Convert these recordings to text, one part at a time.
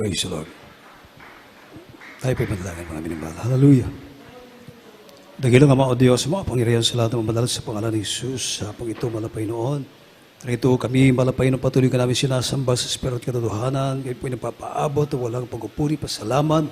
Praise the Lord. Tayo po'y manalangin, mga minimahal. Hallelujah. Dagilang Ama o Diyos mo, Panginoon sa lahat ng madalas sa pangalan ni Jesus, sa pong ito malapay noon. Ito kami malapay ng patuloy ka namin sinasamba sa Espiritu at katotohanan. Kayo po'y nagpapaabot at walang pagpupuri, pasalamat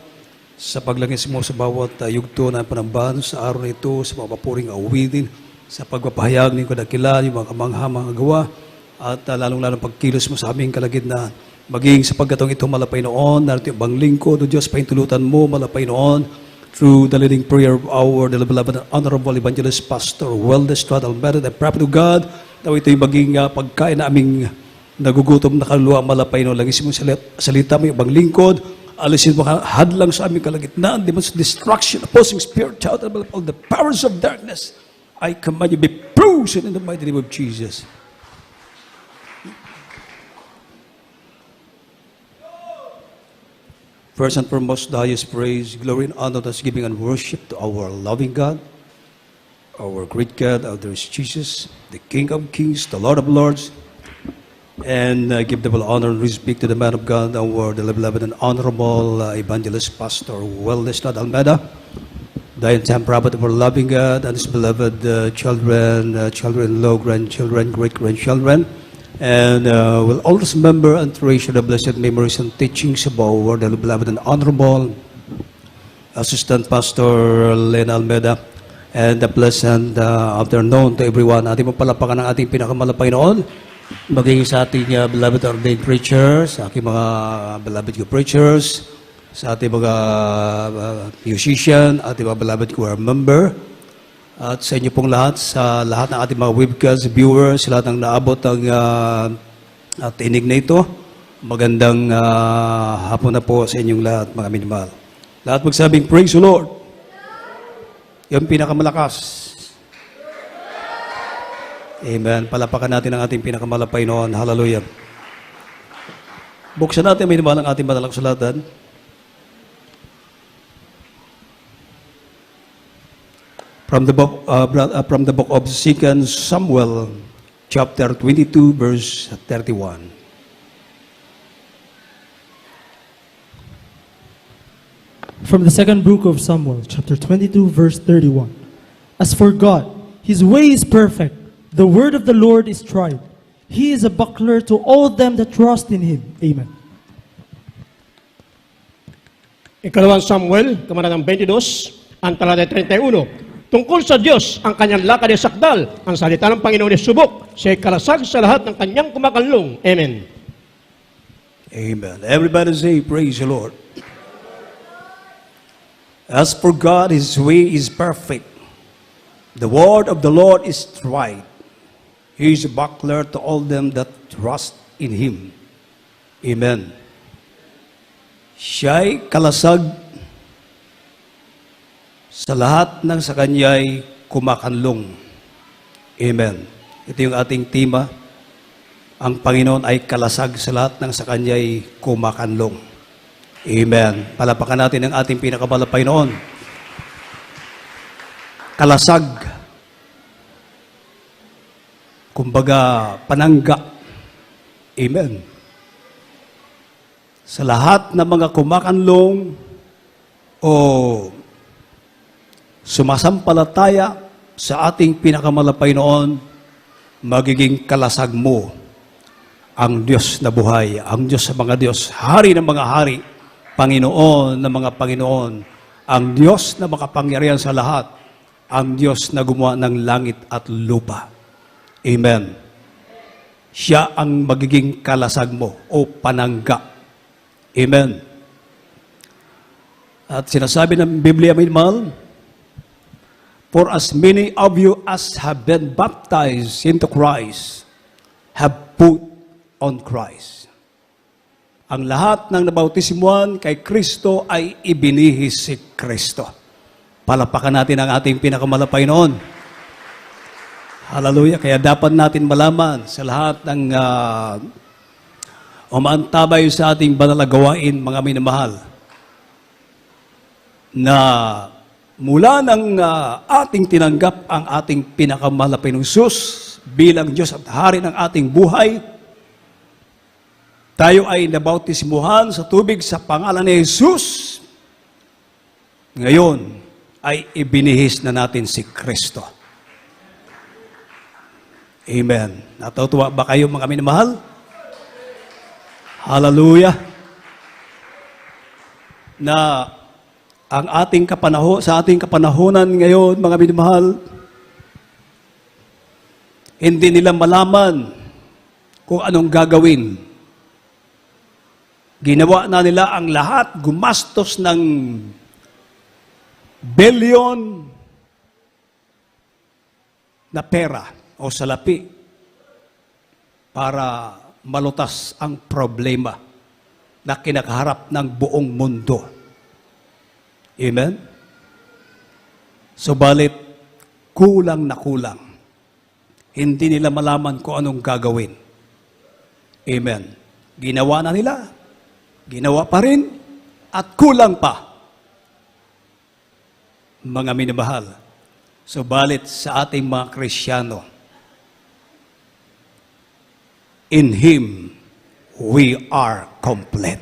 sa paglangis mo sa bawat yugto na panambahan sa araw na ito, sa mga papuring awitin, sa pagpapahayag ng kadakila, yung mga kamangha-mga gawa, at lalong-lalong pagkilos mo sa aming kalagitnaan. Maging sa pagkatong ito malapay noon, narito yung bang lingkod, O Diyos, pahintulutan mo malapay noon, through the leading prayer of our beloved and honorable evangelist Pastor Weldes Tuad Almeida, the prophet of God, na ito'y maging pagkain na aming nagugutom na kaluluwa malapay noon. Langisin mo salita mo yung bang lingkod, alisin mo hadlang sa aming kalagitnaan, demons destruction, opposing spirit, child, all the powers of darkness. I command you be frozen in the mighty name of Jesus. First and foremost, the highest praise, glory, and honor, thanksgiving, and worship to our loving God, our great God, our dear Jesus, the King of Kings, the Lord of Lords, and give double honor and respect to the man of God, our beloved and honorable evangelist, Pastor Weldes Tuad Almeida, the entire prophet of our loving God, and his beloved children, children-in-law, grandchildren, great-grandchildren, and will always remember and treasure the blessed memories and teachings of our beloved and honorable Assistant Pastor Len Almeida, and a pleasant afternoon to everyone. Ating pagpalapakan ng ating pinakamalapay noon, maging sa ating beloved ordained preachers, sa aking mga beloved preachers, sa ating mga musician, ating mga beloved choir member, at sa inyo pong lahat, sa lahat ng ating mga webcast viewers, sa lahat ng naabot ang tinig na ito, magandang hapon na po sa inyong lahat, mga minimahal. Lahat magsabing, praise the Lord. Yung pinakamalakas. Amen. Palapakan natin ang ating pinakamalapay noon. Hallelujah. Buksan natin, minimahal, ang ating madalang sulatan. From the book of 2 Samuel, chapter 22, verse 31. From the second book of Samuel, chapter 22, verse 31. As for God, His way is perfect. The word of the Lord is tried. He is a buckler to all them that trust in Him. Amen. Ikalawang Samuel, kamarang 22, ang talata 31. Tungkol sa Diyos, ang kanyang lakad ay sakdal, ang salita ng Panginoon ay subok, siya ay kalasag sa lahat ng kanyang kumakanlong. Amen. Amen. Everybody say, praise the Lord. As for God, His way is perfect. The word of the Lord is tried. He is a buckler to all them that trust in Him. Amen. Siya'y kalasag sa lahat ng sa Kanya'y kumakanlong. Amen. Ito yung ating tema. Ang Panginoon ay kalasag sa lahat ng sa Kanya'y kumakanlong. Amen. Palapakan natin ang ating pinakamalapay noon. Kalasag. Kumbaga, panangga. Amen. Sa lahat ng mga kumakanlong o sumasampalataya sa ating pinakamalapay noon, magiging kalasag mo ang Diyos na buhay, ang Diyos sa mga Diyos, Hari ng mga hari, Panginoon ng mga Panginoon, ang Diyos na makapangyarihan sa lahat, ang Diyos na gumawa ng langit at lupa. Amen. Siya ang magiging kalasag mo o panangga. Amen. At sinasabi ng Biblia, minimahal, for as many of you as have been baptized into Christ, have put on Christ. Ang lahat ng nabautismuhan kay Kristo ay ibinihis si Kristo. Palapakan natin ang ating pinakamalapay noon. Hallelujah. Kaya dapat natin malaman sa lahat ng umaantabay sa ating banal na gawain, mga minamahal, na mula nang ating tinanggap ang ating pinakamalapay ng Diyos bilang Diyos at Hari ng ating buhay, tayo ay nabautismuhan sa tubig sa pangalan ni Jesus, ngayon ay ibinihis na natin si Kristo. Amen. Natutuwa ba kayo mga minamahal? Hallelujah. Na ang sa ating kapanahonan ngayon, mga minamahal, hindi nila malaman kung anong gagawin. Ginawa na nila ang lahat, gumastos ng billion na pera o salapi para malutas ang problema na kinakaharap ng buong mundo. Amen? Subalit, kulang na kulang. Hindi nila malaman kung anong gagawin. Amen. Ginawa na nila, ginawa pa rin, at kulang pa. Mga minamahal, subalit sa ating mga Kristiyano, in Him, we are complete.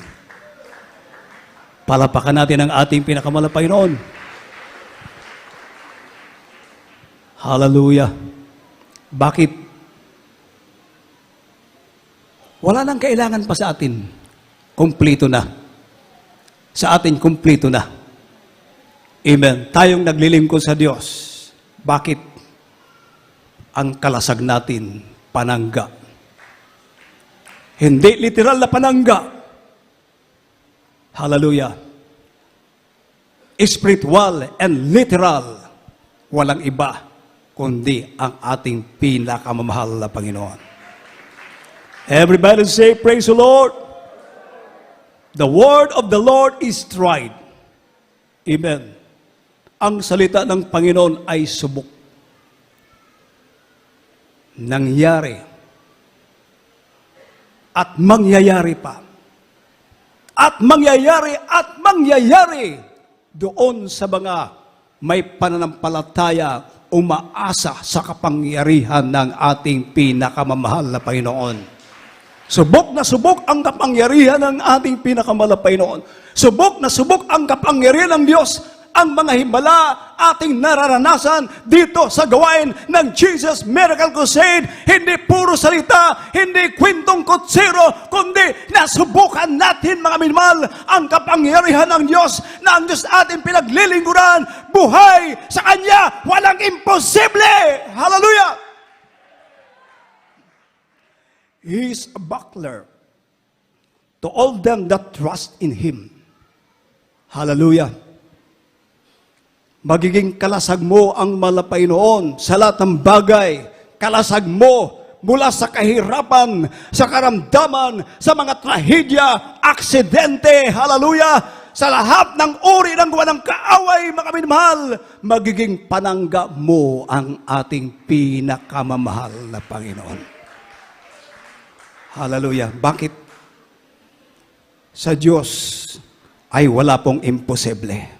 Palapakan natin ang ating pinakamalapay noon. Hallelujah. Bakit? Wala nang kailangan pa sa atin. Kumplito na. Sa atin, kumplito na. Amen. Tayong naglilingkod sa Diyos. Bakit? Ang kalasag natin, panangga. Hindi literal na panangga. Hallelujah. Spiritual and literal. Walang iba kundi ang ating pinakamamahal na Panginoon. Everybody say, praise the Lord. The word of the Lord is tried. Amen. Ang salita ng Panginoon ay subok. Nangyari. At mangyayari pa. At mangyayari doon sa mga may pananampalataya umaasa sa kapangyarihan ng ating pinakamamahal na Panginoon. Subok na subok ang kapangyarihan ng ating pinakamamahal na Panginoon. Subok na subok ang kapangyarihan ng Diyos. Ang mga himala ating nararanasan dito sa gawain ng Jesus Miracle Crusade, hindi puro salita, hindi kwentong kutsiro, kundi nasubukan natin mga minamahal ang kapangyarihan ng Diyos na ang Diyos ating pinaglilingkuran, buhay sa Kanya, walang imposible. Hallelujah! He is a buckler to all them that trust in Him. Hallelujah! Magiging kalasag mo ang malapay noon sa lahat ng bagay. Kalasag mo mula sa kahirapan, sa karamdaman, sa mga trahedya, aksidente, hallelujah, sa lahat ng uri ng gawa ng kaaway, mga minamahal, magiging panangga mo ang ating pinakamamahal na Panginoon. Hallelujah. Bakit? Sa Diyos ay wala pong imposible.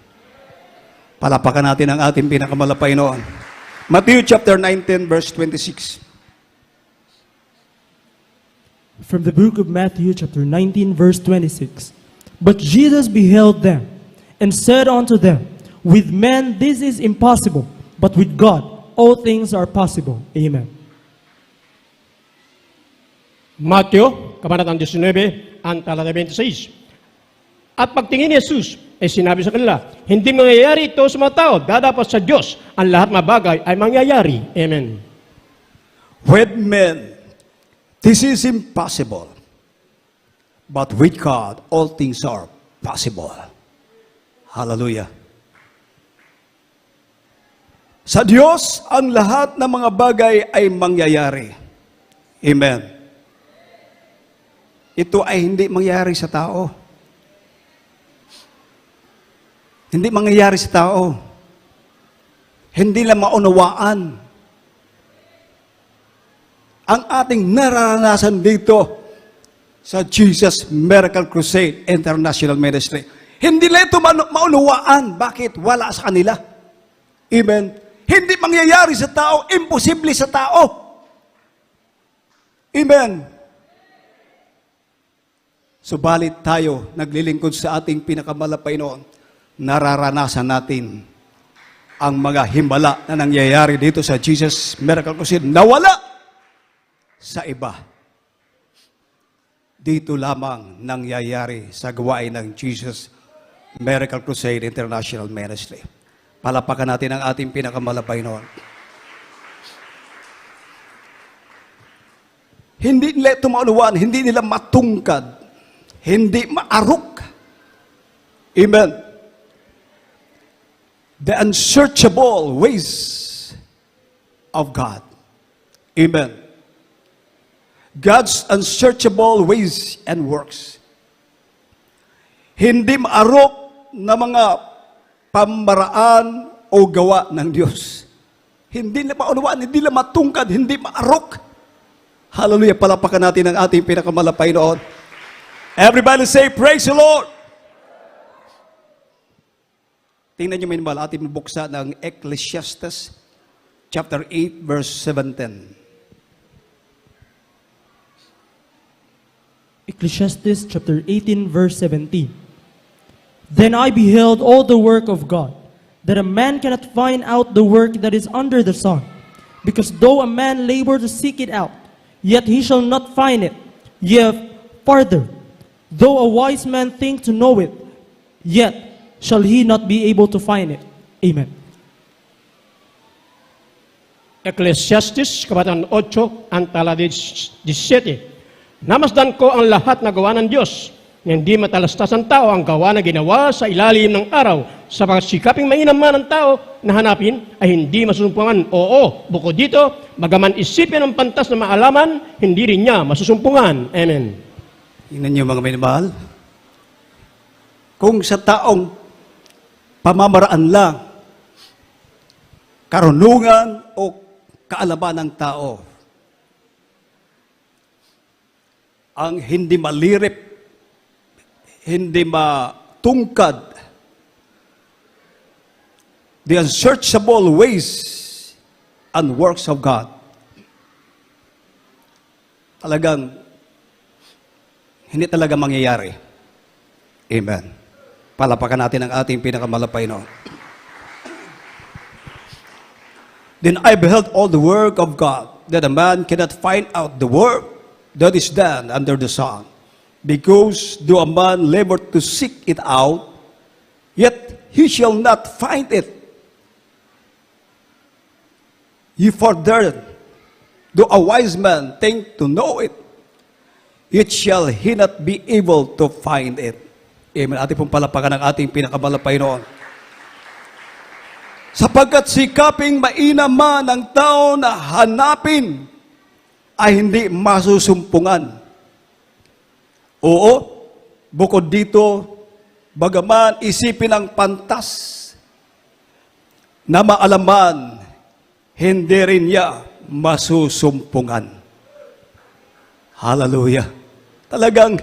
Palapakan natin ang ating pinakamalapay noon. Matthew chapter 19 verse 26. From the book of Matthew chapter 19 verse 26. But Jesus beheld them and said unto them, with men this is impossible, but with God all things are possible. Amen. Matthew, kabanatang 19, ang talata 26. At pagtingin ni Jesus, ay sinabi sa kanila, hindi mangyayari ito sa mga tao, dadapat sa Diyos, ang lahat ng bagay ay mangyayari. Amen. With men, this is impossible. But with God, all things are possible. Hallelujah. Sa Diyos, ang lahat ng mga bagay ay mangyayari. Amen. Ito ay hindi mangyayari sa tao. Hindi mangyayari sa tao. Hindi lang maunawaan. Ang ating nararanasan dito sa Jesus Miracle Crusade International Ministry. Hindi lang ito maunawaan. Bakit? Wala sa kanila. Amen. Hindi mangyayari sa tao. Imposible sa tao. Amen. Subalit tayo, naglilingkod sa ating pinakamalapay noon, nararanasan natin ang mga himala na nangyayari dito sa Jesus Miracle Crusade na wala sa iba. Dito lamang nangyayari sa gawain ng Jesus Miracle Crusade International Ministry. Palapakan natin ang ating pinakamalapay noon. Hindi nila ito mauluan, hindi nila matungkad, hindi maarok. Amen. The unsearchable ways of God. Amen. God's unsearchable ways and works. Hindi maarok na mga pamaraan o gawa ng Diyos. Hindi nila maunawaan, hindi nila matungkad, hindi maarok. Hallelujah, palapakan natin ang ating pinakamalapay noon. Everybody say, praise the Lord! Tingnan niyo minimum, ating buksan ng Ecclesiastes chapter 8, verse 17. Ecclesiastes chapter 18 verse 17. Then I beheld all the work of God, that a man cannot find out the work that is under the sun. Because though a man labor to seek it out, yet he shall not find it. Yet farther, though a wise man think to know it, yet shall he not be able to find it. Amen. Ecclesiastes, Kabanata 8, ang talata 17. Namasdan ko ang lahat na gawa ng Diyos, na hindi matalastas ang tao ang gawa na ginawa sa ilalim ng araw, sa pagsikaping mainam man ng tao na hanapin ay hindi masusumpungan. Oo, bukod dito, bagaman isipin ang pantas na maalaman, hindi rin niya masusumpungan. Amen. Tingnan niyo mga minamahal. Kung sa taong pamamaraan lang, karunungan o kaalaman ng tao, ang hindi malirip, hindi matungkad, the unsearchable ways and works of God, talagang hindi talaga mangyayari. Amen. Palapakan natin ang ating pinakamalapay noon. Then I beheld all the work of God, that a man cannot find out the work that is done under the sun. Because though a man labor to seek it out, yet he shall not find it. Ye further, though a wise man think to know it, yet shall he not be able to find it. Amen. Ating pong palapakan ang ating pinakamalapay noon. Sapagkat sikaping mainam man ang tao na hanapin, ay hindi masusumpungan. Oo, bukod dito, bagaman isipin ang pantas na maalaman, hindi rin niya masusumpungan. Hallelujah. Talagang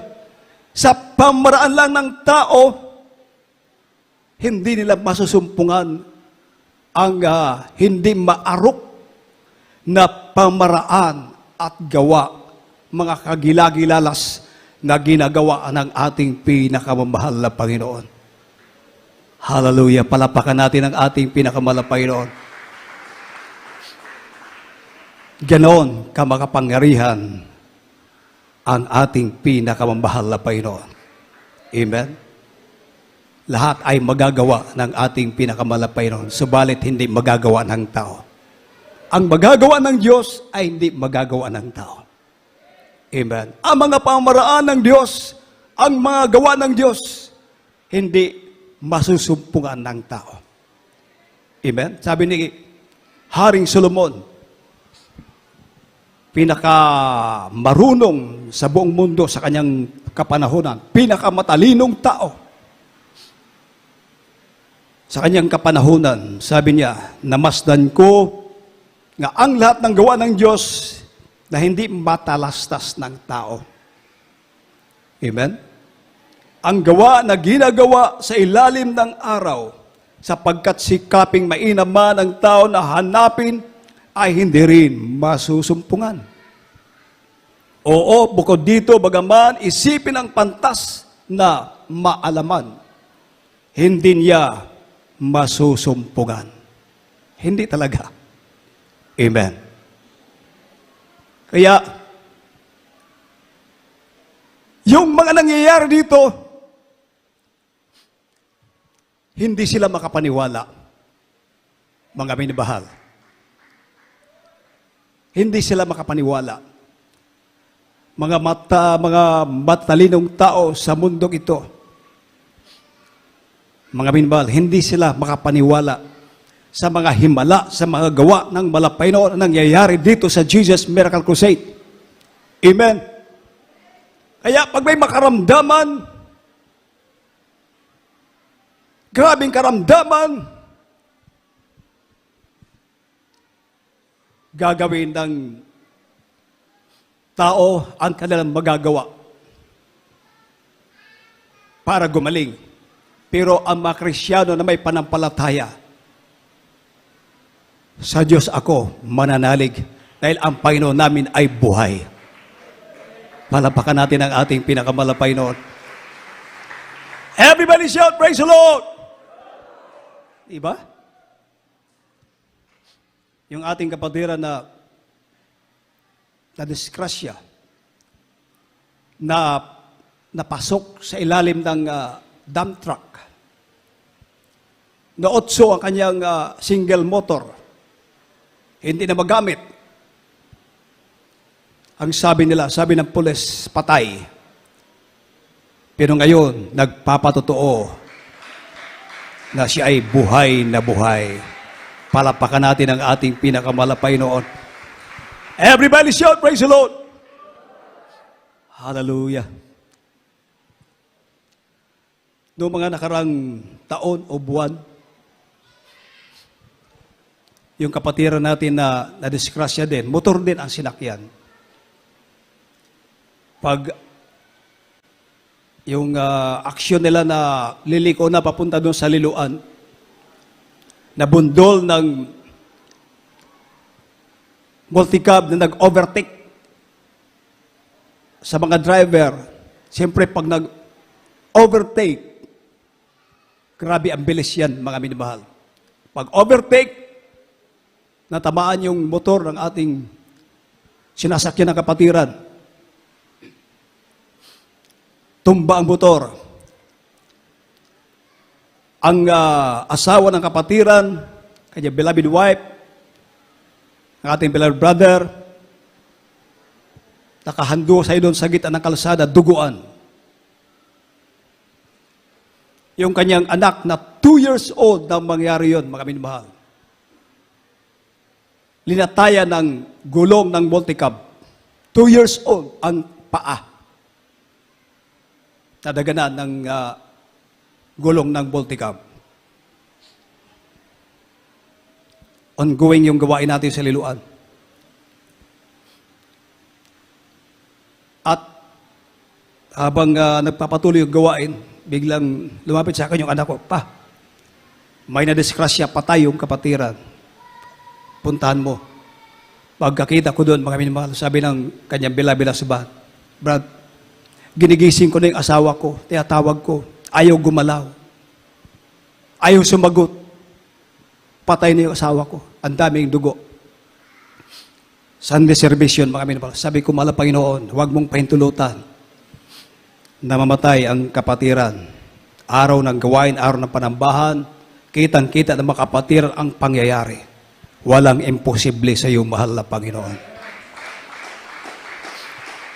sa pamaraan lang ng tao, hindi nila masusumpungan ang hindi maarok na pamaraan at gawa, mga kagilagilalas na ginagawa ng ating pinakamamahal na Panginoon. Hallelujah! Palapakan natin ang ating pinakamalapay noon. Ganon kamakapangyarihan ang ating pinakamamahal na Panginoon. Amen? Lahat ay magagawa ng ating pinakamalapay noon, subalit hindi magagawa ng tao. Ang magagawa ng Diyos ay hindi magagawa ng tao. Amen. Ang mga pamaraan ng Diyos, ang mga gawa ng Diyos, hindi masusumpungan ng tao. Amen. Sabi ni Haring Solomon, pinakamarunong sa buong mundo sa kanyang kapanahonan, pinakamatalinong tao sa kanyang kapanahonan, sabi niya, namasdan ko nga ang lahat ng gawa ng Diyos na hindi matalastas ng tao. Amen? Ang gawa na ginagawa sa ilalim ng araw, sapagkat sikaping mainam man ang tao na hanapin, ay hindi rin masusumpungan. Oo, bukod dito, bagaman isipin ang pantas na maalaman, hindi niya masusumpungan. Hindi talaga. Amen. Kaya, yung mga nangyayari dito, hindi sila makapaniwala, mga minabahal. Hindi sila makapaniwala. Mga matalinong tao sa mundong ito, mga minabahal, hindi sila makapaniwala sa mga himala, sa mga gawa ng malapayno na nangyayari dito sa Jesus Miracle Crusade. Amen. Kaya pag may makaramdaman, grabing karamdaman, gagawin ng tao ang kanilang magagawa para gumaling. Pero ang mga Kristiyano na may panampalataya, sa Diyos ako mananalig dahil ang Panginoon namin ay buhay. Palapakan natin ang ating pinakamalapay noon. Everybody shout, praise the Lord! Diba? Yung ating kapatiran na disgrasya, na napasok sa ilalim ng dump truck. Naotso ang kanyang single motor. Hindi na magamit. Ang sabi nila, sabi ng pulis, patay. Pero ngayon, nagpapatotoo na siya ay buhay na buhay. Palapakan natin ang ating pinakamalapay noon. Everybody shout, praise the Lord! Hallelujah! Noong mga nakarang taon o buwan, yung kapatiran natin na nadisgrasya din, motor din ang sinakyan. Pag yung aksyon nila na liliko na papunta doon sa liluan, nabundol ng multicab na nag-overtake sa mga driver. Siyempre, pag nag-overtake, grabe ang bilis yan, mga minamahal. Pag overtake, natamaan yung motor ng ating sinasakyan ng kapatiran. Tumba ang motor. Ang asawa ng kapatiran, kanya beloved wife, ang ating beloved brother, nakahando sa doon sa gitna ng kalsada, duguan. Yung kanyang anak na 2 years old nang mangyari yun, mga minamahal. Linatayan ng gulong ng multicab. 2 years old ang paa. Nadaganan ng gulong ng multicab. Ongoing yung gawain natin sa liluan. At habang nagpapatuloy yung gawain, biglang lumapit sa akin yung anak ko, "Pa, may nadisgrasya, patay yung kapatiran. Puntahan mo." Pagkakita ko doon, mga minamahal, sabi ng kanyang bila-bila subat, "Brad, ginigising ko na yung asawa ko, tinatawag ko, ayaw gumalaw. Ayaw sumagot. Patay na yung asawa ko. Ang daming dugo." Sunday service yun, mga minamahal. Sabi ko, "Mahal na Panginoon, huwag mong pahintulutan na mamatay ang kapatiran. Araw ng gawain, araw ng panambahan, kitang-kita ng mga kapatiran ang pangyayari. Walang imposible sa iyo, mahal na Panginoon."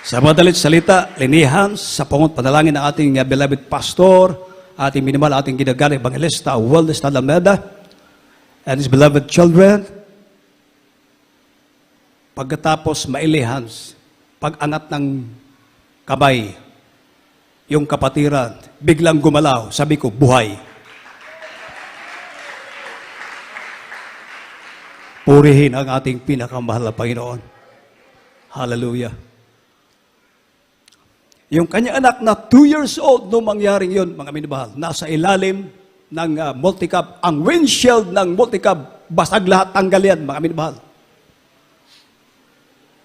Sa madalit salita, linihan sa pungot panalangin ng ating beloved pastor, ating minimal, ating ginagaling evangelista, Wellness Talameda, and his beloved children. Pagkatapos mailihans, pag-angat ng kamay, yung kapatiran, biglang gumalaw. Sabi ko, buhay. Purihin ang ating pinakamahal na Panginoon. Hallelujah. Yung kanyang anak na 2 years old nung mangyaring yun, mga minamahal, nasa ilalim ng multicab. Ang windshield ng multicab, basag lahat, tanggal yan, mga minamahal.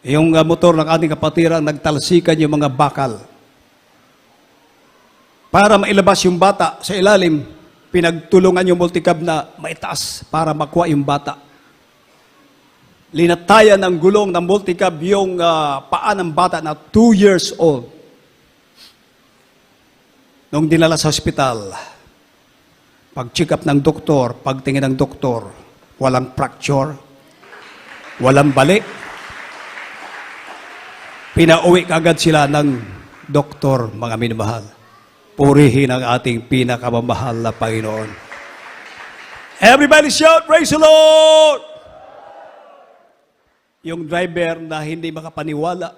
Yung motor ng ating kapatiran, nagtalsikan yung mga bakal. Para mailabas yung bata sa ilalim, pinagtulungan yung multicab na maitaas para makuha yung bata. Linatayan ng gulong ng multicab yung paa ng bata na 2 years old. Nung dinala sa ospital, pag-check up ng doktor, pagtingin ng doktor, walang fracture, walang bali. Pinauwi kagad sila ng doktor, mga minamahal. Purihin ang ating pinakamamahal na Panginoon. Everybody shout, praise the Lord! Yung driver na hindi makapaniwala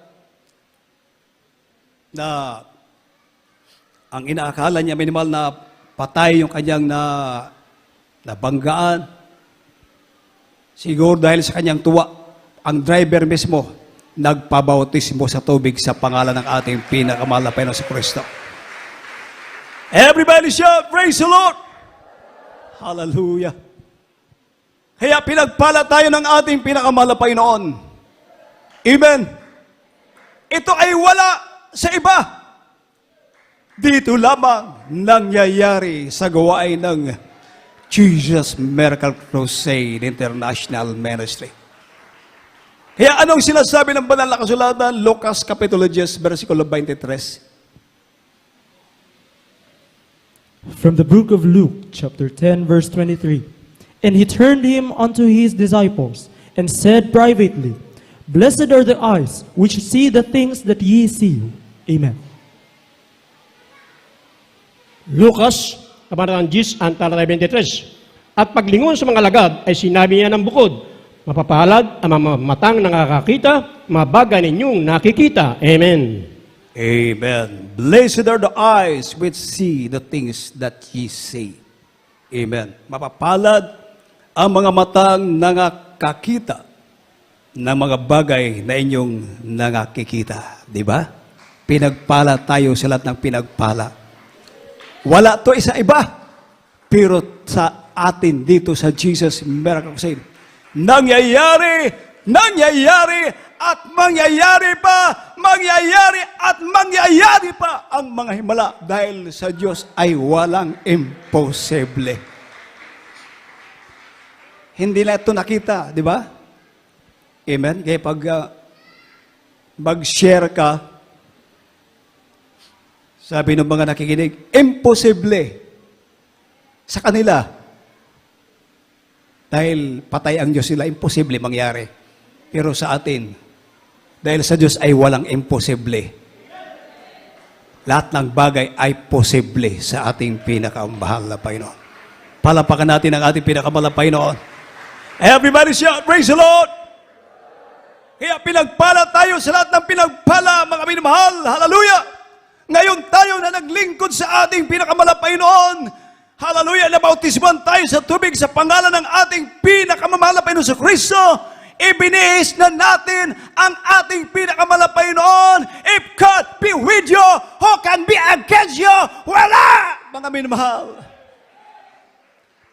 na ang inaakala niya minimal na patay yung kanyang nabanggaan. Siguro dahil sa kanyang tuwa, ang driver mismo nagpabautismo sa tubig sa pangalan ng ating pinakamahal na Panginoon sa Kristo. Everybody shout, praise the Lord! Hallelujah! Kaya pinagpala tayo ng ating pinakamahal na Panginoon. Amen! Ito ay wala sa iba. Dito lamang nangyayari sa gawain ng Jesus Miracle Crusade International Ministry. Kaya anong sinasabi ng banal na kasulatan? Lucas Kapitulo 10, versikulo 23. From the book of Luke, chapter 10, verse 23. And he turned him unto his disciples, and said privately, Blessed are the eyes which see the things that ye see. Amen. Lucas, kabanatang 10, ang talata 23. At paglingon sa mga lagad ay sinabi niya ng bukod, mapapalad ang mga matang nakakakita, mga bagay ninyong nakikita. Amen. Amen. Blessed are the eyes which see the things that ye see. Amen. Mapapalad ang mga matang nakakakita ng mga bagay na inyong nakikita. Di ba? Pinagpala tayo sa lahat ng pinagpala. Wala to isa iba. Pero sa atin dito sa Jesus Miracle Crusade, nangyayari at mangyayari pa ang mga himala dahil sa Diyos ay walang imposible. Hindi na ito nakita, di ba? Amen? Kaya pag mag-share ka, sabi ng mga nakikinig, imposible sa kanila. Dahil patay ang Diyos sila, imposible mangyari. Pero sa atin, dahil sa Diyos ay walang imposible. Lahat ng bagay ay posible sa ating pinakamahal na Panginoon. Palapakan natin ang ating pinakamahal na Panginoon. Everybody shout, praise the Lord! Kaya pinagpala tayo sa lahat ng pinagpala, mga minamahal. Hallelujah! Ngayon tayo na naglingkod sa ating pinakamahal na Panginoon. Hallelujah! Nabautisman tayo sa tubig sa pangalan ng ating pinakamamahal na Panginoon sa Kristo. Ibinihis na natin ang ating pinakamahal na Panginoon. If God be with you, who can be against you? Wala! Mga minamahal.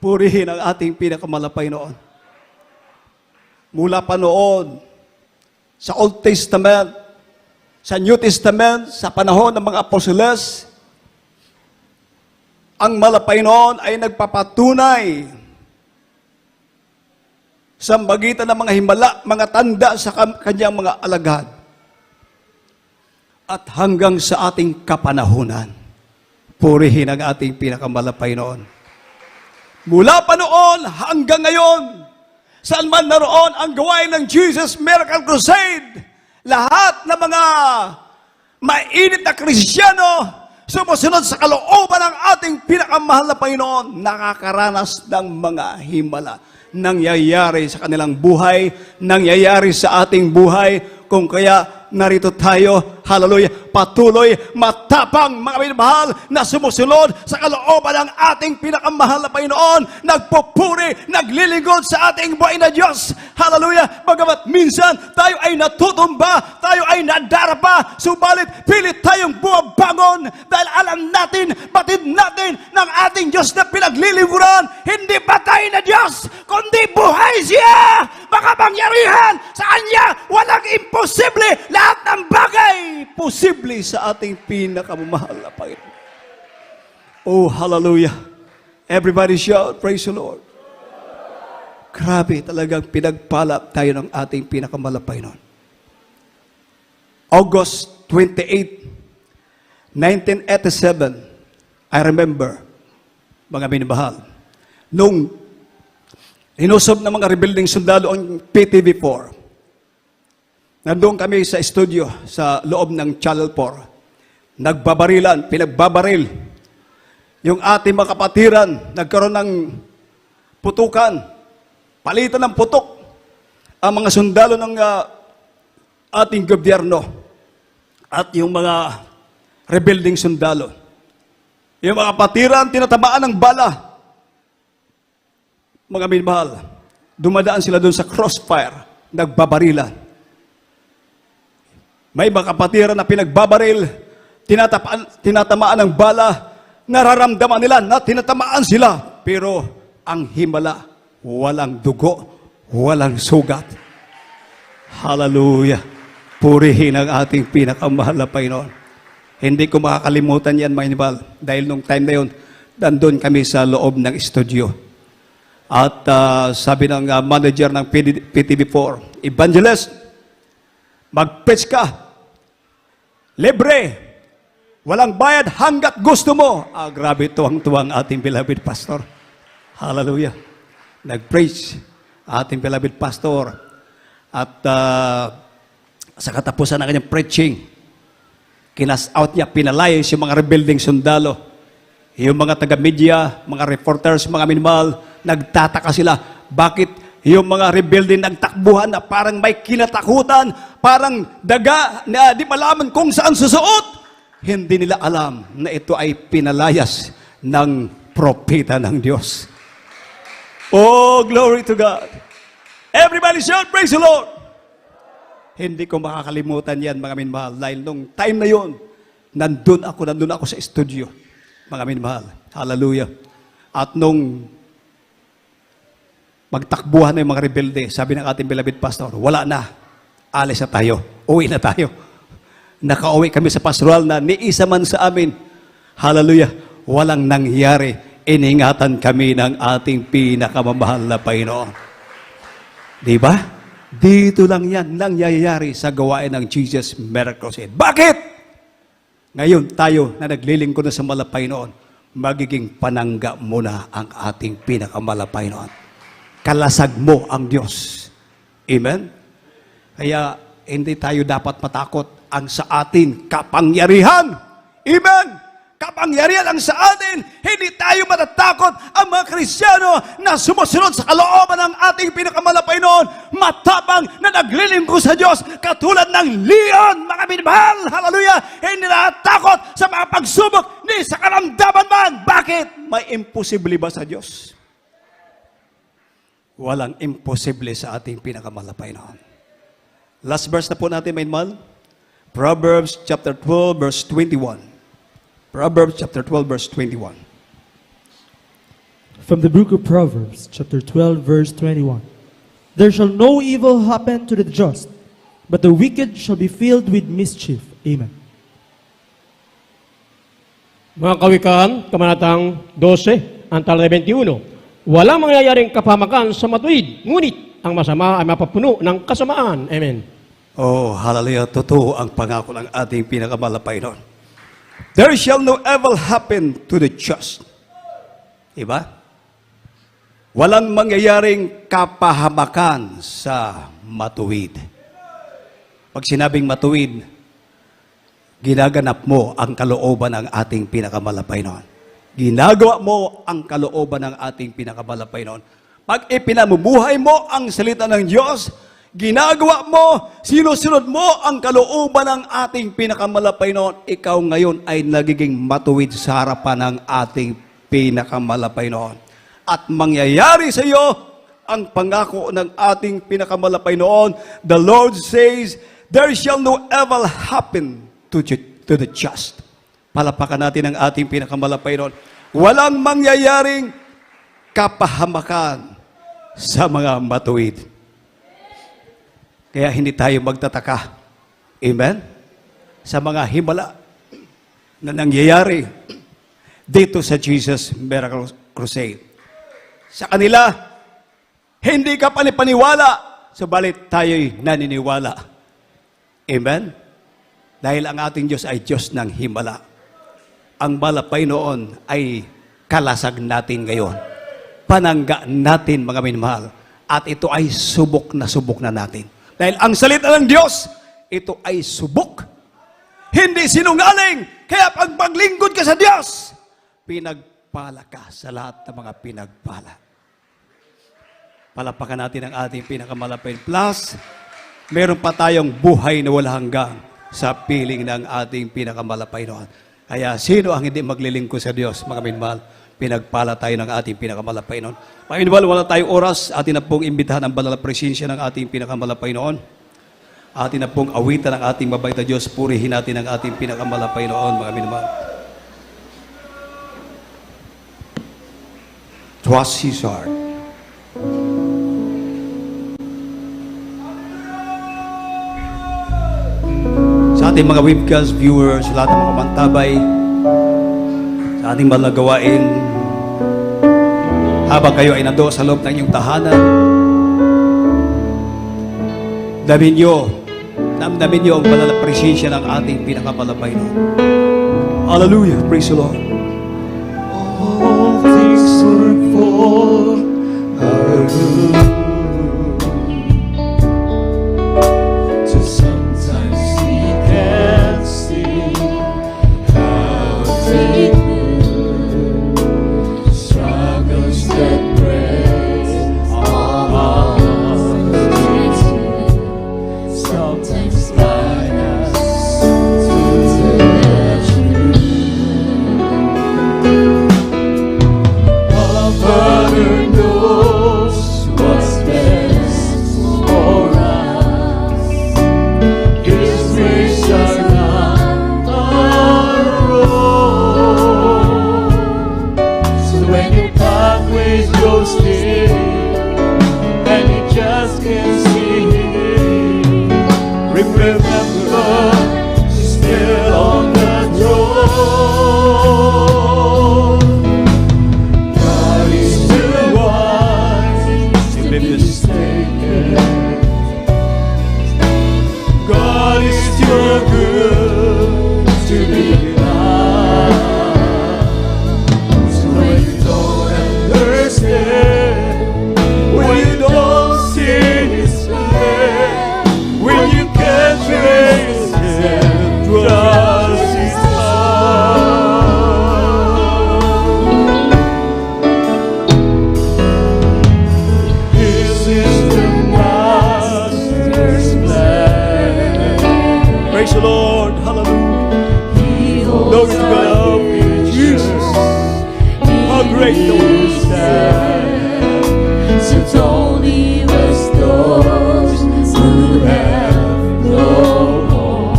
Purihin ang ating pinakamahal na Panginoon. Mula pa noon, sa Old Testament, sa New Testament, sa panahon ng mga apostoles, ang Panginoon ay nagpapatunay sa magitan ng mga himala, mga tanda sa kanyang mga alagad. At hanggang sa ating kapanahunan, purihin ang ating pinakamahal na Panginoon. Mula pa noon hanggang ngayon, saan man naroon ang gawain ng Jesus Miracle Crusade, lahat ng mga mainit na Kristiyano, sumusunod sa kalooban ng ating pinakamahal na Panginoon, nakakaranas ng mga himala. Nangyayari sa kanilang buhay, nangyayari sa ating buhay, kung kaya narito tayo, hallelujah, patuloy, matapang, mga minamahal, na sumusunod sa kalooban ng ating pinakamahal na Panginoon, nagpupuri, naglilingkod sa ating buhay na Diyos, hallelujah, bagamat minsan tayo ay natutumba, tayo ay nadarapa, subalit pilit tayong bumabangon dahil alam natin, batid natin ng ating Diyos na pinaglilingkuran, hindi patay na Diyos, kundi buhay siya, mga makapangyarihan. Sa Kanya, walang imposible. Lahat ng bagay, posible sa ating pinakamamahal na Panginoon. Oh, hallelujah. Everybody shout, praise the Lord. Grabe, talagang pinagpala tayo ng ating pinakamahal na Panginoon. August 28, 1987, I remember, mga minamahal, nung inusob ng mga rebuilding sundalo ang PTV4, nandun kami sa studio sa loob ng Channel 4, nagbabarilan, pinagbabaril, yung ating mga kapatiran, nagkaroon ng putukan, palitan ng putok, ang mga sundalo ng ating gobyerno, at yung mga rebuilding sundalo. Yung mga patiran, tinatamaan ng bala. Mga minamahal, dumadaan sila doon sa crossfire, nagbabarilan. May mga kapatiran na pinagbabaril, tinatamaan ng bala, nararamdaman nila na tinatamaan sila. Pero ang himala, walang dugo, walang sugat. Hallelujah. Purihin ang ating pinakamahal na Panginoon. Hindi ko makakalimutan yan, mga inibal. Dahil nung time na yun, nandun kami sa loob ng studio. At sabi ng manager ng PTV4, Evangelist, mag-preach ka. Libre. Walang bayad hanggat gusto mo. Grabe, tuwang-tuwang ating beloved pastor. Hallelujah. Nag-preach ating beloved pastor. At sa katapusan ng kanyang preaching, kinas-out niya, pinalayas yung mga rebuilding sundalo. Yung mga taga-media, mga reporters, mga minimal, nagtataka sila. Bakit yung mga rebuilding nagtakbuhan na parang may kinatakutan, parang daga na di malaman kung saan susuot? Hindi nila alam na ito ay pinalayas ng propeta ng Diyos. Oh, glory to God. Everybody shout, praise the Lord. Hindi ko makakalimutan yan, mga minamahal. Dahil nung time na yon, nandun ako sa studio, mga minamahal. Hallelujah. At nung magtakbuhan na yung mga rebelde, sabi ng ating beloved pastor, wala na, alis na tayo, uwi na tayo. Nakauwi kami sa pastoral na ni isa man sa amin. Hallelujah. Walang nangyari. Iningatan kami ng ating pinakamamahal na Panginoon. Diba? Dito lang yan nangyayari sa gawain ng Jesus Miracles. Bakit? Ngayon tayo na naglilingkod na sa malapay noon, magiging panangga mo na ang ating pinakamalapay noon. Kalasag mo ang Diyos. Amen? Kaya hindi tayo dapat matakot ang sa atin kapangyarihan. Amen? Kapangyarihan ang sa atin. Hindi tayo matatakot ang mga Kristiyano na sumusunod sa kalooban ng ating pinakamalapay noon, matapang na naglilingkod sa Diyos, katulad ng leon, mga minamahal. Hallelujah! Hindi natatakot sa mga pagsubok ni sa karamdaman man. Bakit? May imposible ba sa Diyos? Walang imposible sa ating pinakamalapay noon. Last verse na po natin, my man. Proverbs chapter 12, verse 21. Proverbs chapter 12, verse 21. From the book of Proverbs, chapter 12, verse 21. There shall no evil happen to the just, but the wicked shall be filled with mischief. Amen. Mga kawikaan, kamanatang 12, ang talata 21. Walang mangyayaring kapamakan sa matuwid, ngunit ang masama ay mapapuno ng kasamaan. Amen. Oh, hallelujah. Totoo ang pangako ng ating pinakamalapay noon. There shall no evil happen to the just. Diba? Walang mangyayaring kapahamakan sa matuwid. Pag sinabing matuwid, ginaganap mo ang kalooban ng ating pinakamalapay noon. Ginagawa mo ang kalooban ng ating pinakamalapay noon. Pag ipinamumuhay mo ang salita ng Diyos, ginagawa mo, sinusunod mo ang kalooban ng ating pinakamalapay noon, ikaw ngayon ay nagiging matuwid sa harapan ng ating pinakamalapay noon. At mangyayari sa iyo ang pangako ng ating pinakamalapay noon. The Lord says, there shall no evil happen to the just. Palapakan natin ang ating pinakamalapay noon. Walang mangyayaring kapahamakan sa mga matuwid. Kaya hindi tayo magtataka. Amen? Sa mga himala na nangyayari dito sa Jesus Miracle Crusade. Sa kanila, hindi ka panipaniwala, subalit tayo'y naniniwala. Amen? Dahil ang ating Diyos ay Diyos ng himala. Ang malapay noon ay kalasag natin ngayon. Panangga natin, mga minamahal. At ito ay subok na natin. Dahil ang salita ng Diyos, ito ay subok. Hindi sinungaling. Kaya pag maglingkod ka sa Diyos, pinagpala ka sa lahat ng mga pinagpala. Palapakan natin ang ating pinakamalapay. Plus, meron pa tayong buhay na wala hanggang sa piling ng ating pinakamalapay noon. Kaya sino ang hindi maglilingkod sa Diyos, mga minamahal? Pinagpala tayo ng ating pinakamalapay noon. Mga minamahal, wala tayong oras. Atin na pong imbitahan ang banal na presensya ng ating pinakamalapay noon. Atin na pong awitan ang ating mabait na Diyos. Purihin natin ang ating pinakamalapay noon, mga minamahal. Trust His heart. Sa ating mga webcast viewers, sa lahat ng mga mantabay, sa ating mga gawain, habang kayo ay nandoon sa loob ng inyong tahanan, damdamin nyo ang banal na presensya ng ating pinakamalapay noon. Hallelujah! Praise the Lord! All things work for our good. Just sometimes we can't see how deep struggles that break our hearts. Sometimes guide us to the truth. Our Father knows what's best for us. His ways are not our own. So when your pathways go still and you just can't see Him, remember He's still on the throne. God is too wise to be mistaken. God is too good to be denied. So when you don't understand, when you don't see His plan, when you can't trace Him, trust His heart. This is the Master's plan. Praise the Lord. Hallelujah. He holds Glory to God. our future. Jesus. How great thou art. So don't leave us those who have no hope.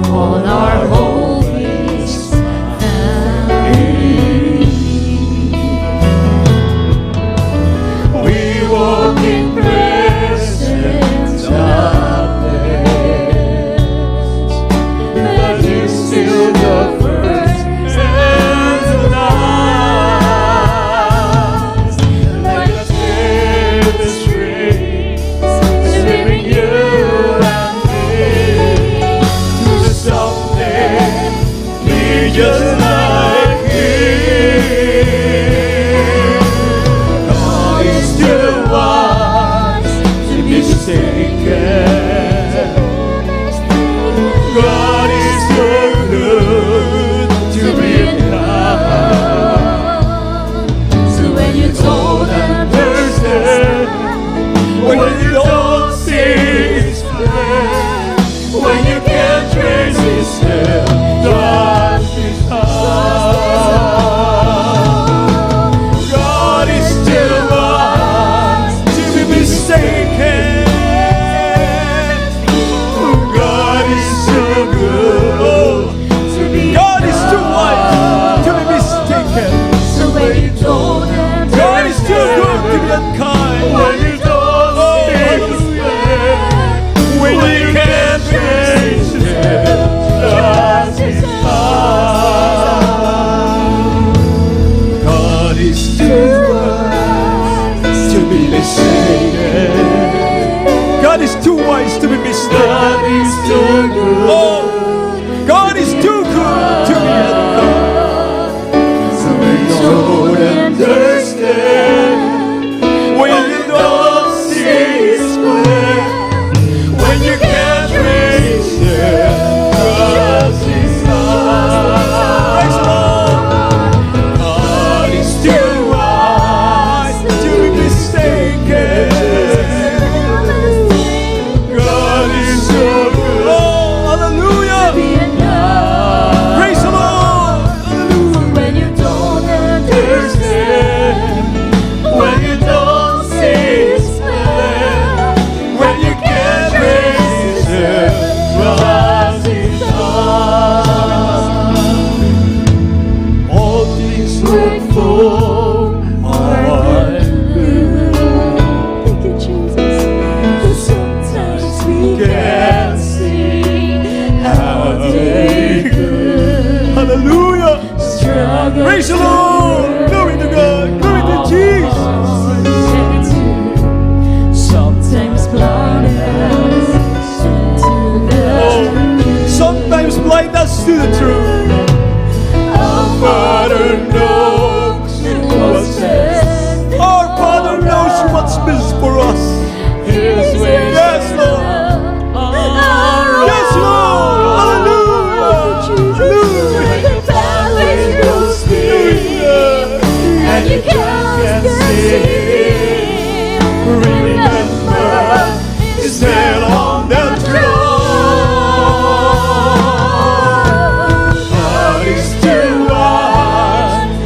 All our hope is found in Thee. We walk in present darkness, but He's still the first and the last. Like a tapestry, sweeping you and me to someday be just like Him. God is too wise to be mistaken. God is so good to be kind. So when you don't understand, when you don't see His plan, when you can't trace His step, trust His heart. God is too wise to be mistaken. God is too good. Oh, God is too good to me. So when you don't understand, when you don't see His plan, when you can't trace Him, trust His Praise the love. Lord. God is too wise to be mistaken. God is so good. Oh, hallelujah. Praise the Lord. When you don't understand, when you don't see His plan, when you can't trace Him, trust His love. All things work for our good. Thank you, Jesus. But sometimes we Can't see how they could Hallelujah. struggle. Praise the Lord. Glory to God. Glory to Jesus. Sometimes blind us to the truth. Sometimes blind us to the truth. Our Father knows what's best. Our Father knows what's best for us. His ways Yes, Lord. Yes, Lord. Hallelujah. And you can't see. remember is still on the throne. God is too wise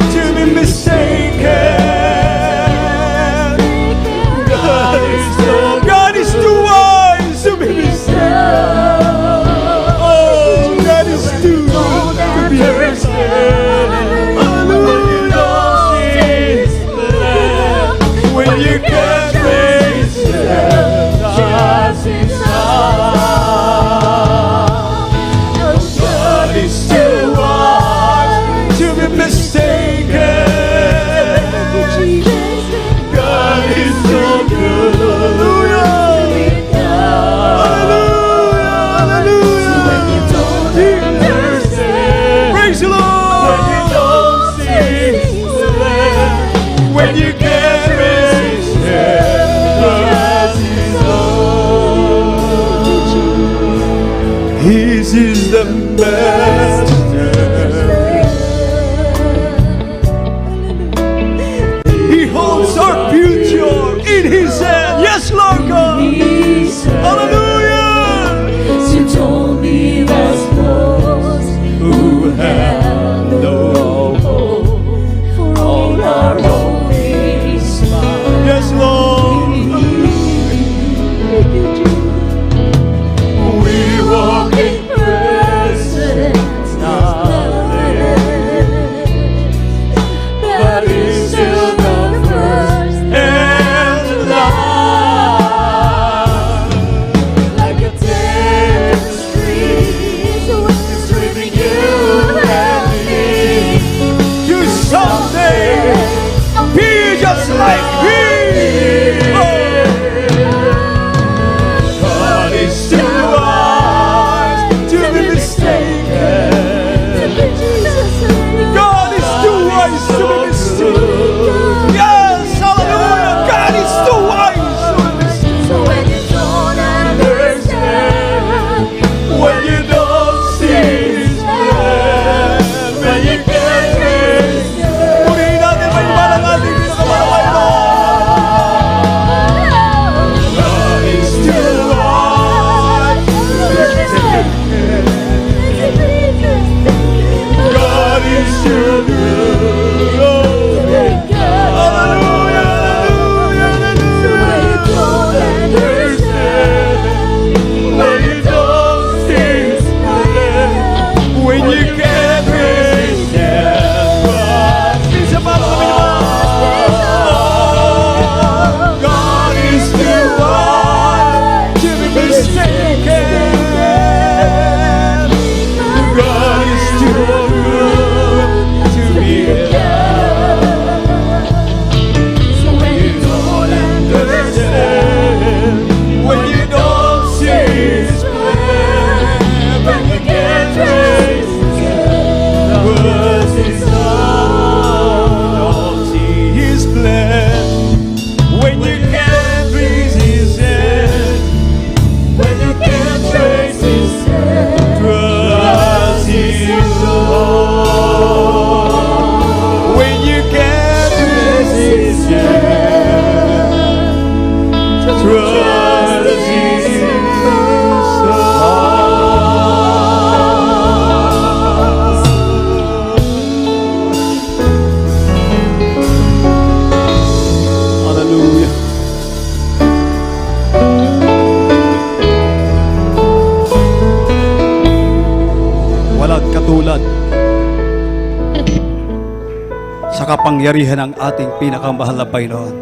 sa kapangyarihan ng ating pinakamahal na Panginoon.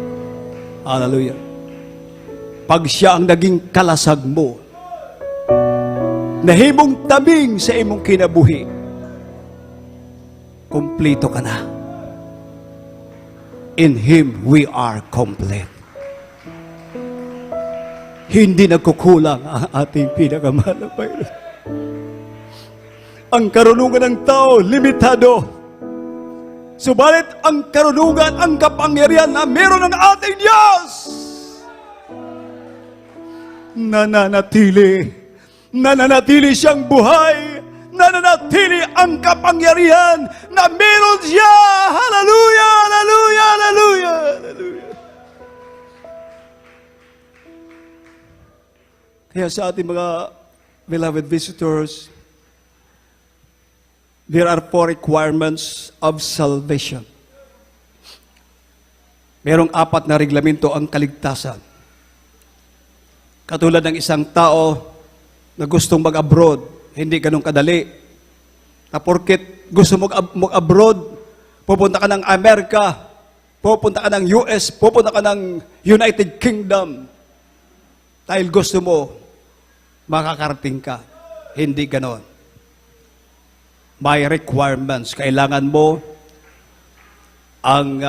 Hallelujah. Pag siya ang naging kalasag mo, nahimong tabing sa imong kinabuhi, kumplito ka na. In Him, we are complete. Hindi nagkukulang ang ating pinakamahal na Panginoon. Ang karunungan ng tao, limitado. Subalit ang karunungan, ang kapangyarihan na meron ng ating Diyos, nananatili siyang buhay, nananatili ang kapangyarihan na meron siya. Hallelujah, hallelujah, hallelujah, hallelujah. Kaya sa ating mga beloved visitors, there are 4 requirements of salvation. Merong 4 na reglamento ang kaligtasan. Katulad ng isang tao na gustong mag-abroad, hindi ganun kadali. Na porket gusto mo mag-abroad, pupunta ka ng Amerika, pupunta ka ng US, pupunta ka ng United Kingdom, dahil gusto mo, makakarating ka. Hindi ganon. May requirements. Kailangan mo ang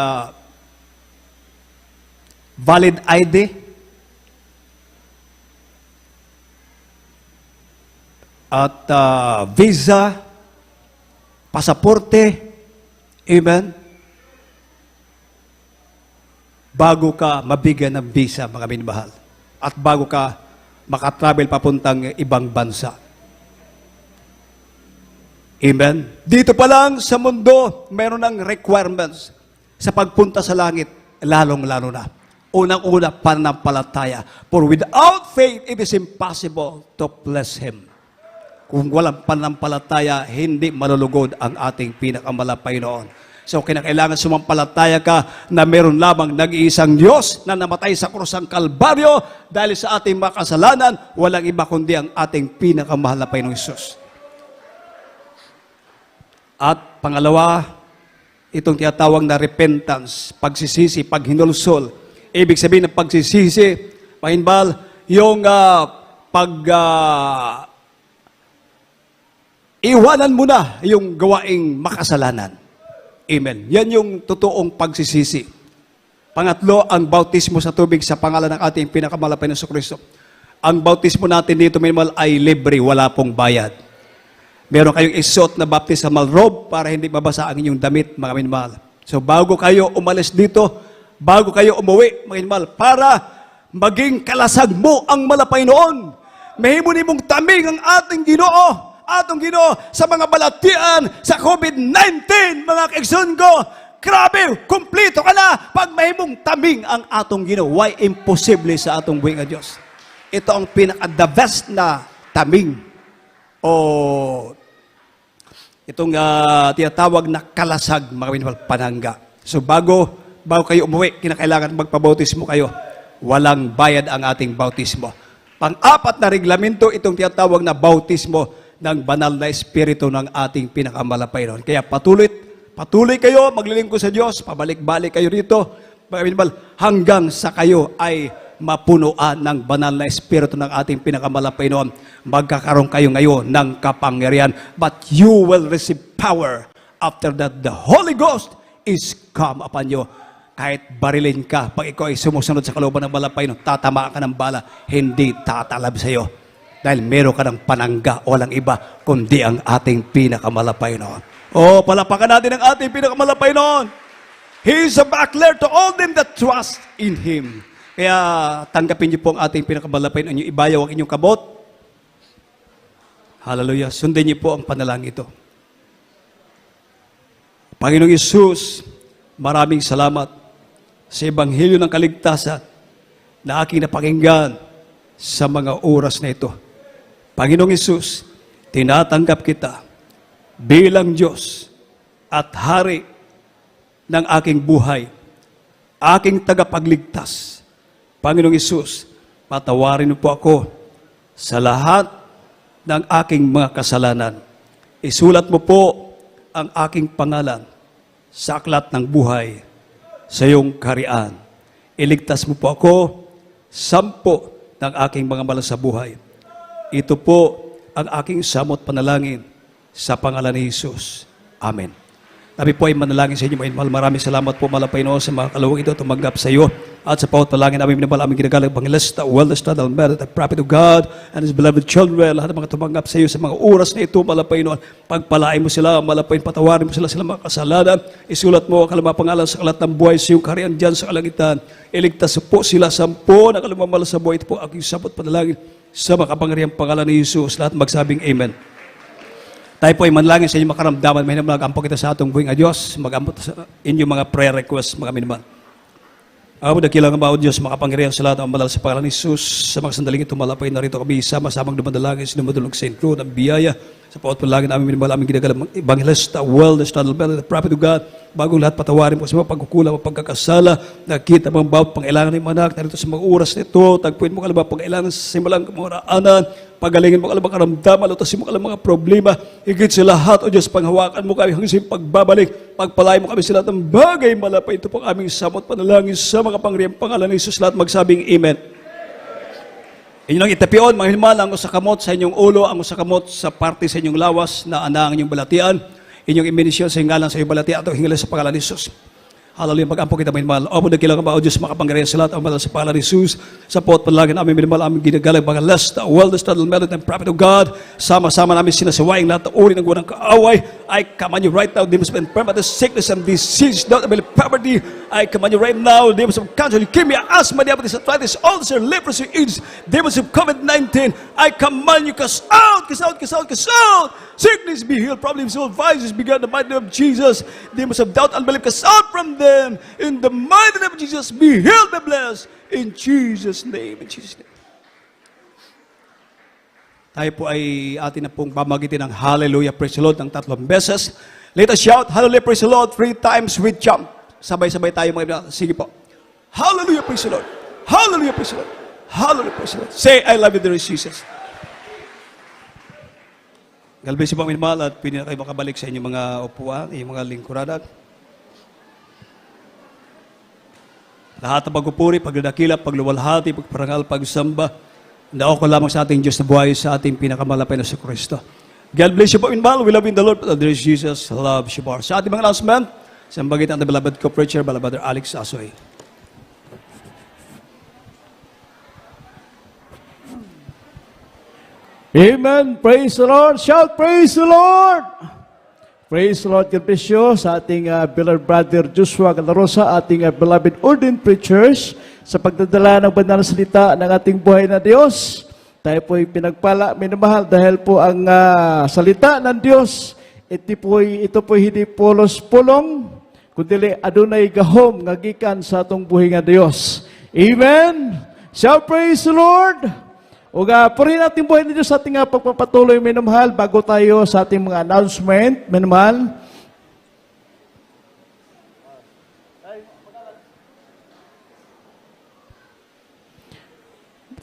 valid ID, at visa, pasaporte, amen, bago ka mabigyan ng visa, mga minamahal, at bago ka makatravel papuntang ibang bansa. Amen. Dito pa lang sa mundo, meron ng requirements sa pagpunta sa langit, lalong-lalo na. Unang-una, pananampalataya. For without faith, it is impossible to please Him. Kung walang pananampalataya, hindi malulugod ang ating pinakamalay Panginoon. So, kinakailangan sumampalataya ka na meron lamang nag-iisang Diyos na namatay sa krusang Kalbaryo dahil sa ating mga kasalanan, walang iba kundi ang ating pinakamahal na Panginoong Hesus. At pangalawa, itong tinatawag na repentance, pagsisisi, paghinulsol. Ibig sabihin ng pagsisisi, pahinbal, yung iwanan mo na yung gawaing makasalanan. Amen. Yan yung totoong pagsisisi. Pangatlo, ang bautismo sa tubig sa pangalan ng ating pinakamalapay na Kristo. Ang bautismo natin dito, minimal, ay libre, wala pong bayad. Meron kayong isuot na baptismal robe para hindi mabasa ang inyong damit, mga minamahal. So bago kayo umalis dito, bago kayo umuwi, mga minamahal, para maging kalasag mo ang malapay noon. Mahimuni mong taming ang ating Ginoo, atong Ginoo sa mga balatian sa COVID-19, mga kaigsoon ko. Grabe, kumplito ka na pag mahimong taming ang atong Ginoo. Why imposible sa atong buhay nga Diyos? Ito ang pinaka-the best na taming o itong tinatawag na kalasag, mga minamahal, panangga. So bago kayo umuwi, kinakailangan magpabautismo kayo. Walang bayad ang ating bautismo. Pang-apat na reglamento, itong tinatawag na bautismo ng banal na espiritu ng ating pinakamalapay noon. Kaya patuloy kayo, maglilingkod sa Diyos, pabalik-balik kayo rito, hanggang sa kayo ay mapunuan ng banal na espiritu ng ating pinakamalapay noon. Magkakaroon kayo ngayon ng kapangyarihan, but you will receive power after that the Holy Ghost is come upon you. Kahit barilin ka, pag ikaw ay sumusunod sa kalooban ng malapay noon, tatamaan ka ng bala, hindi tatalab sa iyo. Dahil meron ka ng panangga, walang iba, kundi ang ating pinakamalapay noon. Palapakan natin ang ating pinakamalapay noon. He is a buckler to all them that trust in Him. Kaya tanggapin niyo po ang ating pinakamalapay noon, inyong ibayaw ang inyong kabot. Hallelujah. Sundin niyo po ang panalangin ito. Panginoong Hesus, maraming salamat sa Ebanghelyo ng Kaligtasan na aking napakinggan sa mga oras na ito. Panginoong Hesus, tinatanggap kita bilang Diyos at Hari ng aking buhay, aking tagapagligtas. Panginoong Hesus, patawarin mo po ako sa lahat ng aking mga kasalanan. Isulat mo po ang aking pangalan sa aklat ng buhay sa iyong kaharian. Iligtas mo po ako, 10 ng aking mga malas sa buhay. Ito po ang aking samot panalangin sa pangalan ni Jesus. Amen. Kami po ay manalangin sa inyo, mga inmahal. Maraming salamat po, malapay noon sa mga kalawang ito, tumanggap sa iyo. At sa bawat palangin namin, minamahal aming ginagalang Evangelista, well-established, unmerited, the prophet of God, and His beloved children, lahat ng mga tumanggap sa iyo sa mga oras na ito, malapay noon. Pagpalain mo sila, malapay, patawarin mo sila mga kasalanan. Isulat mo ang kalamang pangalan sa kalat ng buhay sa iyong kaharian dyan sa kalangitan. Iligtas po sila 10 ng kalamang malas sa buhay. Ito po aking sabot panalangin sa makapangyarihang pangalan ni Jesus. Lahat magsabing Amen. Tayo po ay manlangin sa inyong makaramdaman. May mag-ampok kita sa atong buhing Diyos. Mag-ampok sa inyong mga prayer requests, mga minman. Ako dakilang ang mga Diyos, makapangyarihan sa lahat ng malal sa pangalan ni Jesus. Sa mga sandaling ito, malapay na rito kami sama-samang dumadalangin, sinumadulog sa intro ng biyaya. Sa pawat palangin namin, minimahal aming ginagalang Evangelista, well-established, the prophet of God. Bagong lahat, patawarin po sa mga pagkukulang, mga pagkakasala. Nakita mga bawat pangailangan ng mga anak, narito sa mga oras nito. Tagpuin mo kalamang pangailangan sa simulang kamuraanan. Pagalingin mo kalamang karamdaman, lutasin mo kalamang mga problema. Higit sa lahat, O Diyos, panghawakan mo kami hanggang sa pagbabalik. Pagpalain mo kami sa lahat ng bagay. Malapay ito po aming samot panalangin sa mga pangyarihang pangalan ni Jesus. Lahat magsabing Amen. Inyong itapion, mga hilman, ang usakamot sa inyong ulo, ang usakamot sa parte sa inyong lawas na anang inyong balatian. Inyong iminisyon sa hingalan sa inyong balatian at hingalan sa pangalan ni Jesus. Hallelujah, pag-ampo kita, mga hilman. Opo, dakilang ka ba, O Diyos, makapangyarihan sa lahat ang mahal sa pangalan ni Jesus. Sa pot panalangin namin, minimahal aming ginagalang mga lest, well-established, melody, and prophet of God. Sama-sama namin sinasawaing lahat ng uri ng gunang kaaway. I command you right now, demons of infirmity, sickness, and disease, not ability, poverty. I command you right now, demons of cancer, leukemia, asthma, diabetes, arthritis, ulcer, leprosy, AIDS, demons of COVID-19. I command you, cast out, cast out, cast out, cast out. Sickness be healed, problems solved, vices be gone in the mighty name of Jesus. Demons of doubt, unbelief, cast out from them. In the mighty name of Jesus, be healed, be blessed. In Jesus' name, in Jesus' name. Tayo po ay atin na pong pamagitin ng Hallelujah, praise the Lord ng 3 beses. Let us shout, Hallelujah, praise the Lord 3 times with jump. Sabay-sabay tayo mga. Sige po. Hallelujah, praise the Lord. Hallelujah, praise the Lord. Hallelujah, praise the Lord. Say, I love you, dear Jesus. Galbisi po, minamahal, at pwede na kayo makabalik sa inyong mga upuan, inyong mga lingkuranan. Lahat ng pagpupuri, pagdadakila, pagluwalhati, pagparangal, pagsamba, dao ko lamang sa ating Diyos na buhay sa ating pinakamalapay na si Kristo. God bless you po, minamahal. We love you in the Lord, but there is Jesus, love you more. Sa ating mga announcement, sa bagitan ng beloved co-preacher, Brother Alex Asoy. Amen. Praise the Lord. Shout, praise the Lord. Praise the Lord. God bless you sa ating beloved brother Joshua Calarosa, ating beloved ordained preachers, sa pagdadala ng banal na salita ng ating buhay na Diyos. Tayo po'y pinagpala, minamahal, dahil po ang salita ng Diyos, ito po'y hindi pulos-pulong, kundi adunay gahom nga gikan sa atong buhay nga Diyos. Amen. Shout, praise the Lord. O purihin natin buhay ni Diyos sa ating pagpapatuloy, minamahal, bago tayo sa ating mga announcement, minamahal.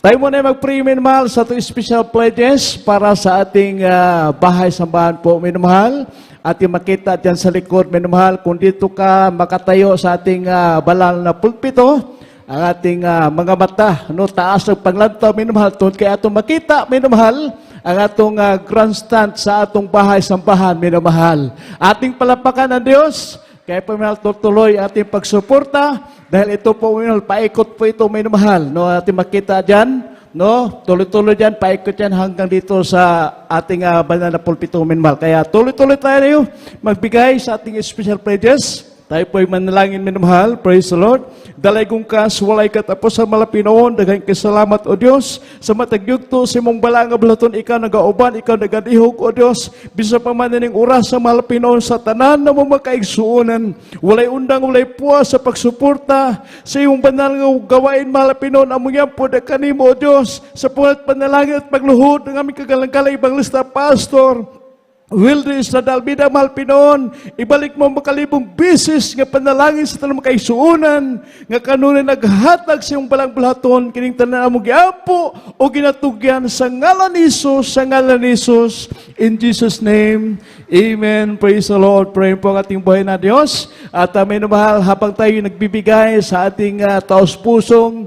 Tayo muna mag-pray, minamahal, sa ating special pledges para sa ating bahay-sambahan po, minamahal. Ating makita dyan sa likod, minamahal, kung dito ka makatayo sa ating banal na pulpito, ang ating mga mata, no, taas ng panglantaw, minamahal, tungkol kaya atong makita, minamahal, ang atong grandstand sa atong bahay-sambahan, minamahal. Ating palapakan ng Diyos, kaya po, minamahal, tuloy ating pagsuporta, dahil ito po, minamahal, paikot po ito, minamahal, no, ating makita dyan, no, tuloy-tuloy dyan, paikot yan hanggang dito sa ating banal na pulpito, minamahal. Kaya tuloy-tuloy tayo magbigay sa ating special pledges. Tayo po'y manalangin, minamahal. Praise the Lord. Dalay kong kas, walay katapos sa malapinoon. Daghang kasalamat, O Diyos. Sa matagyugto, sa mong balanga balaton, ikaw nagauban, ikaw nagadihog, O Diyos. Bisa pa man ng oras sa malapinoon sa tanan na mo makaigsuunan. Walay undang, walay puwas sa pagsuporta. Sa iyong banal nga gawain malapinoon, among yan po na kanimo, O Diyos. Sa pungat panalangin at pagluhod ng aming kagalang-kalay ibang lista, Pastor. Wilde Estradal, minamahal Pinoon, ibalik mo makalibong bisis nga panalangin sa tanong makaisuunan, nga kanunay naghatag sa iyong balang bulaton, kining tanan mo giapo o ginatugyan sa ngalan ni Jesus, sa ngalan ni Jesus, in Jesus' name, amen. Praise the Lord. Pray po ang ating buhay na Diyos. At minamahal, habang tayo nagbibigay sa ating taos-pusong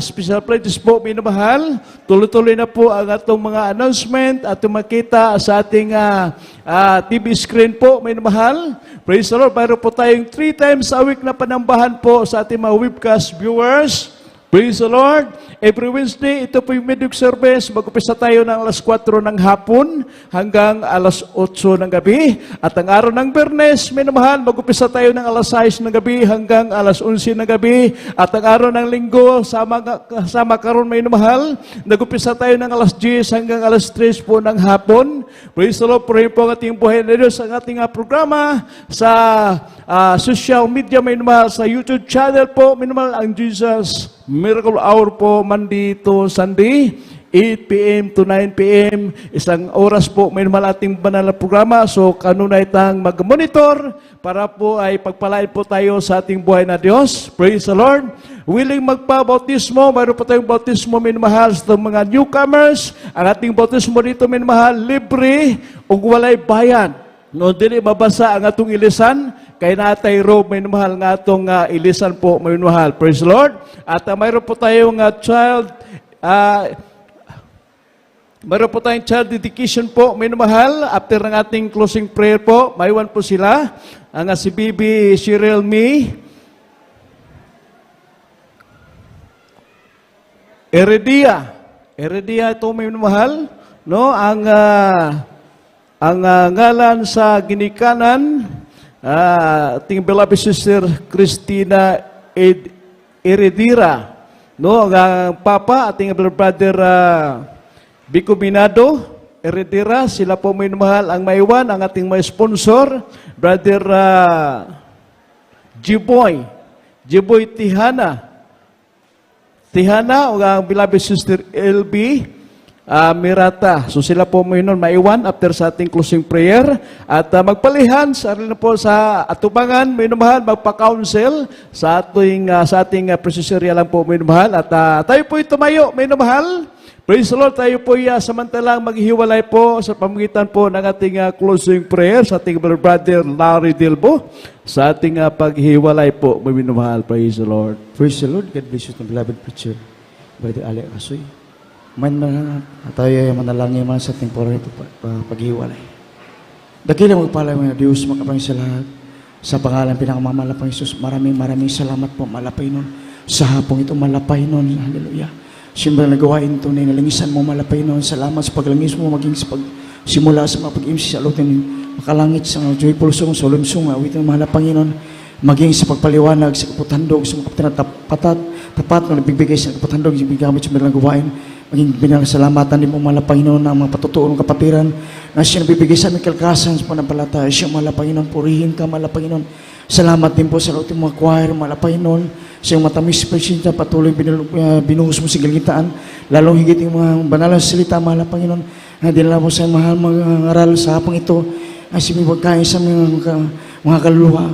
special pledges po, minamahal, tuloy-tuloy na po ang atong mga announcement at makita sa ating TV screen po, minamahal. Praise the Lord. Mayroon po tayong 3 times a week na panambahan po sa ating mga webcast viewers. Praise the Lord. Every Wednesday, ito po yung midweek service. Mag-upisa tayo ng alas 4 ng hapon hanggang alas 8 ng gabi. At ang araw ng Bernes, minamahal, mag-upisa tayo ng alas 6 ng gabi hanggang alas 11 ng gabi. At ang araw ng Linggo, sama karon minamahal, nag-upisa tayo ng alas 10 hanggang alas 3 po ng hapon. Praise the Lord. Pray po ang ating buhay na Diyos, ang ating programa sa social media, minamahal, sa YouTube channel po, minamahal, ang Jesus Miracle Hour po, Monday to Sunday, 8 p.m. to 9 p.m. Isang oras po, may naman ating banal na programa. So, kanunay tang mag-monitor para po ay pagpalain po tayo sa ating buhay na Diyos. Praise the Lord. Willing magpa-bautismo, mayroon po tayong bautismo, minamahal, sa mga newcomers. Ang ating bautismo dito, minamahal, libre o walay bayan. No, dili mabasa ang atong ilisan, kay natay robe, may mahal nga atong ilisan po, may mahal. Praise the Lord. At mayroon po tayong child dedication po, may mahal. After ng ating closing prayer po, maiwan po sila. Ang si Bibi Cheryl Me Heredia ito, may mahal. No, ang ngalan sa ginikanan, ating beloved sister Christina Heredira, no, ang papa, ating brother Bico Binado Heredira, sila po may mahal ang maiwan, ang ating may sponsor, brother Jiboy Tihana, o ang beloved sister LB Mirata. So sila po mo yun maiwan after sa ating closing prayer. At magpalihan, sarili na po sa atubangan, may mahal, magpa-counsel sa ating presyosarya lang po, may mahal. At tayo po tumayo, may mahal. Praise the Lord, tayo po samantalang maghihiwalay po sa pamagitan po ng ating closing prayer sa ating brother Larry Dilbo sa ating paghihiwalay po, may mahal. Praise the Lord. Praise the Lord. God bless you, beloved preacher, Brother Ale Asoy. Man tayo ay manalangin man sa temporary paghiwalay. Dakilang magpalay mga Diyos, makapangin sa lahat. Sa pangalan pinakamamalapang Jesus, maraming salamat po, malapay nun. Sa hapong ito, malapay nun. Hallelujah. Siyempre nagawain ito na inalangisan mo, malapay nun. Salamat sa paglangis mo, maging sa pagsimula sa mga pag-imsi sa lutin, makalangit sa mga joyful song, solemn song, awitin ng mahal na Panginoon, maging sa pagpaliwanag, sa kapatandog, sa mga kapatid tapat na nagbibigay sa kapatandog, yung bigamit sa mga gawain, maging binasalamatan din mo mahal na Panginoon ng mga patutuon ng kapatiran na siya nabibigay sa aming kalakasan sa panampalataya. Siya mahal na Panginoon, purihin ka mahal na Panginoon. Salamat din po sa lahat ng mga choir, mahal na Panginoon. Sa iyong matamis presensya, patuloy binuhos mo sa galitaan, lalong higit yung mga banal na salita, mahal na Panginoon, na dinala mo sa mahal mga aral sa hapong ito, ay sumibagkain sa mga kaluluwa.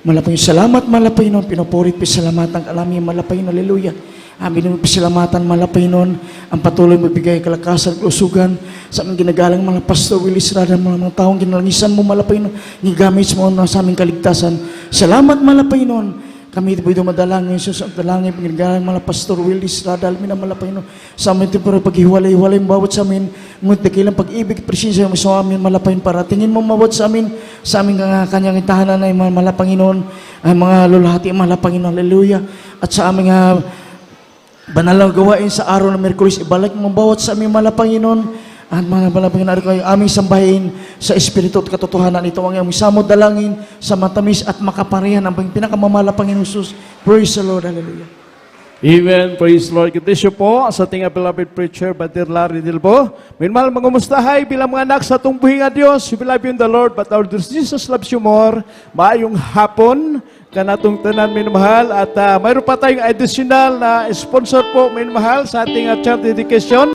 Mahal na Panginoon, salamat mahal na Panginoon, pinupurit, pisalamatan ka namin, mahal na Panginoon, hallelujah. Amin ang pisalamatan, mahal na Panginoon, ang patuloy magbigay kalakasan, usugan, sa aming ginagalang mga Pastor Willis Rada, mga taong ginalangisan mo, mahal na Panginoon, gigamit mo sa aming kaligtasan. Salamat, mahal na Panginoon. Kami ito po ito madalangin, sa dalangin, pinagalang mga Pastor Willis Rada, almin ang mahal na Panginoon, sa amin ito pero paghiwalay-hiwalay, bawat sa amin, ngunit dakilang pag-ibig, presensya mo sa amin, mahal na Panginoon, para tingin mo mawat sa amin kanyang itahanan ay mahal na Panginoon, ay mga lulahati, mahal na Panginoon, hallelujah, at sa aming banal na gawain sa araw ng Miyerkules, ibalik mo bawat sa aming mahal na Panginoon, at mga banal na Panginoon, kayo aming sambahin sa Espiritu at katotohanan ito, ang aming samod dalangin sa matamis at makaparihan ang pinakamamahal na Panginoon Jesus. Praise the Lord, hallelujah. Amen. Praise the Lord. God bless you po sa ating beloved preacher, Brother Larry Dilbo. Minmal mga umustahay bilang mga anak sa atong buhing nga Diyos. We love you in the Lord, but our dear Jesus loves you more. Maayong hapon kanatong tanan, minamahal. At mayroon pa tayong additional na sponsor po, minamahal, sa ating child dedication.